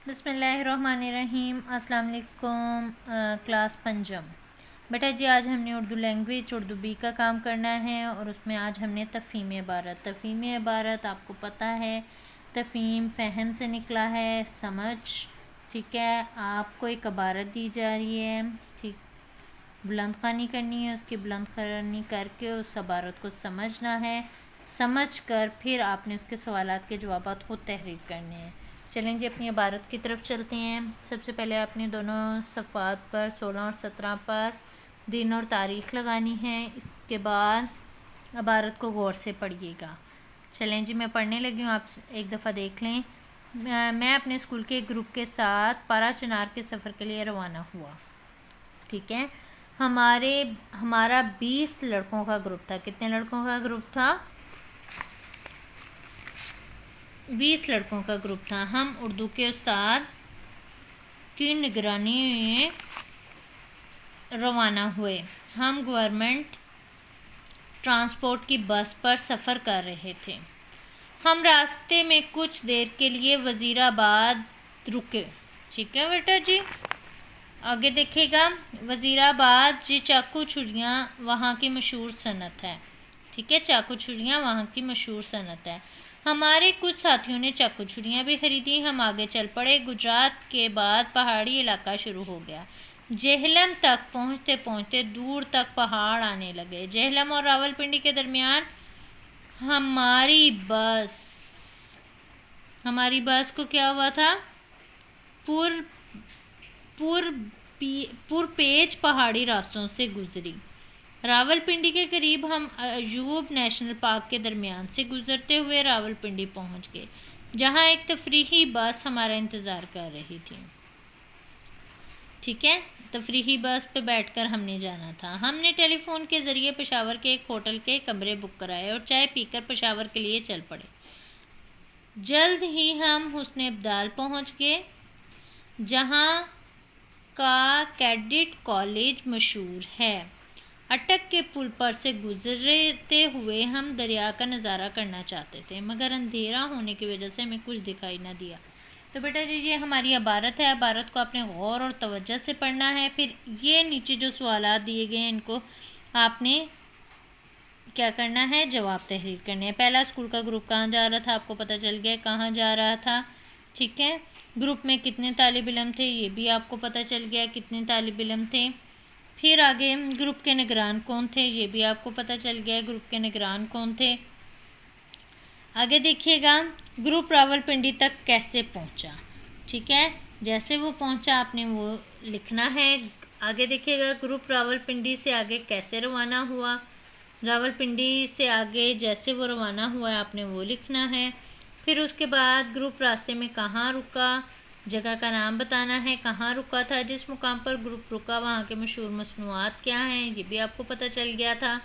بسم اللہ الرحمن الرحیم۔ السلام علیکم کلاس پنجم۔ بیٹا جی آج ہم نے اردو لینگویج اردو بی کا کام کرنا ہے اور اس میں آج ہم نے تفہیم عبارت آپ کو پتہ ہے تفہیم فہم سے نکلا ہے، سمجھ، ٹھیک ہے۔ آپ کو ایک عبارت دی جا رہی ہے، ٹھیک، بلند خوانی کرنی ہے، اس کی بلند خوانی کر کے اس عبارت کو سمجھنا ہے، سمجھ کر پھر آپ نے اس کے سوالات کے جوابات خود تحریر کرنے ہیں۔ چلیں جی اپنی عبارت کی طرف چلتے ہیں۔ سب سے پہلے آپ نے دونوں صفحات پر 16 اور 17 پر دن اور تاریخ لگانی ہے، اس کے بعد عبارت کو غور سے پڑھیے گا۔ چلیں جی میں پڑھنے لگی ہوں، آپ ایک دفعہ دیکھ لیں۔ میں اپنے اسکول کے ایک گروپ کے ساتھ پارا چنار کے سفر کے لیے روانہ ہوا، ٹھیک ہے۔ ہمارا 20 لڑکوں کا گروپ تھا۔ کتنے لڑکوں کا گروپ تھا؟ 20 لڑکوں کا گروپ تھا۔ ہم اردو کے استاد کی نگرانی میں روانہ ہوئے۔ ہم گورنمنٹ ٹرانسپورٹ کی بس پر سفر کر رہے تھے۔ ہم راستے میں کچھ دیر کے لیے وزیر آباد رکے، ٹھیک ہے بیٹا جی۔ آگے دیکھے گا، وزیر آباد یہ چاقو چھریاں وہاں کی مشہور صنعت ہے، ٹھیک ہے، چاقو چھریاں وہاں کی مشہور صنعت ہے۔ ہمارے کچھ ساتھیوں نے چاقو چھریاں بھی خریدی۔ ہم آگے چل پڑے۔ گجرات کے بعد پہاڑی علاقہ شروع ہو گیا۔ جہلم تک پہنچتے پہنچتے دور تک پہاڑ آنے لگے۔ جہلم اور راولپنڈی کے درمیان ہماری بس کو کیا ہوا تھا؟ پر پیچ پہاڑی راستوں سے گزری۔ راولپنڈی کے قریب ہم ایوب نیشنل پارک کے درمیان سے گزرتے ہوئے راولپنڈی پہنچ گئے، جہاں ایک تفریحی بس ہمارا انتظار کر رہی تھی، ٹھیک ہے۔ تفریحی بس پہ بیٹھ کر ہم نے جانا تھا۔ ہم نے ٹیلی فون کے ذریعے پشاور کے ایک ہوٹل کے کمرے بک کرائے اور چائے پی کر پشاور کے لیے چل پڑے۔ جلد ہی ہم حسن ابدال پہنچ گئے، جہاں کا کیڈٹ کالج مشہور ہے۔ اٹک کے پل پر سے گزرتے ہوئے ہم دریا کا نظارہ کرنا چاہتے تھے، مگر اندھیرا ہونے کی وجہ سے ہمیں کچھ دکھائی نہ دیا۔ تو بیٹا جی یہ ہماری عبارت ہے، عبارت کو آپ نے غور اور توجہ سے پڑھنا ہے۔ پھر یہ نیچے جو سوالات دیے گئے ہیں ان کو آپ نے کیا کرنا ہے؟ جواب تحریر کرنے ہیں۔ پہلا، اسکول کا گروپ کہاں جا رہا تھا؟ آپ کو پتہ چل گیا کہاں جا رہا تھا، ٹھیک ہے۔ گروپ میں کتنے طالب علم تھے؟ یہ بھی آپ کو پتہ چل گیا کتنے طالب علم تھے۔ پھر آگے گروپ کے نگران کون تھے؟ یہ بھی آپ کو پتہ چل گیا گروپ کے نگران کون تھے۔ آگے دیکھیے گا، گروپ راولپنڈی تک کیسے پہنچا، ٹھیک ہے، جیسے وہ پہنچا آپ نے وہ لکھنا ہے۔ آگے دیکھیے گا، گروپ راولپنڈی سے آگے کیسے روانہ ہوا، راولپنڈی سے آگے جیسے وہ روانہ ہوا ہے آپ نے وہ لکھنا ہے۔ پھر اس کے بعد گروپ راستے میں کہاں رکا، جگہ کا نام بتانا ہے، کہاں رکا تھا، جس مقام پر گروپ رکا وہاں کے مشہور مصنوعات کیا ہیں، یہ بھی آپ کو پتہ چل گیا تھا۔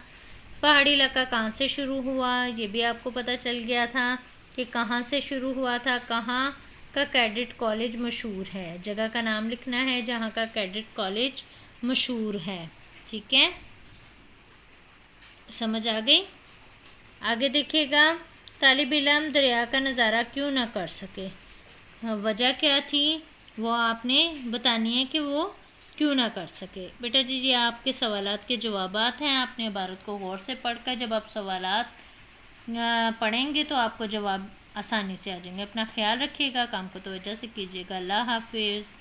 پہاڑی علاقہ کہاں سے شروع ہوا، یہ بھی آپ کو پتہ چل گیا تھا کہ کہاں سے شروع ہوا تھا۔ کہاں کا کیڈٹ کالج مشہور ہے، جگہ کا نام لکھنا ہے جہاں کا کیڈٹ کالج مشہور ہے، ٹھیک ہے، سمجھ آ گئی۔ آگے دیکھیے گا، طالب علم دریا کا نظارہ کیوں نہ کر سکے، وجہ کیا تھی وہ آپ نے بتانی ہے کہ وہ کیوں نہ کر سکے۔ بیٹا جی یہ آپ کے سوالات کے جوابات ہیں۔ آپ نے عبارت کو غور سے پڑھ کر جب آپ سوالات پڑھیں گے تو آپ کو جواب آسانی سے آ جائیں گے۔ اپنا خیال رکھیے گا، کام کو توجہ سے کیجیے گا۔ اللہ حافظ۔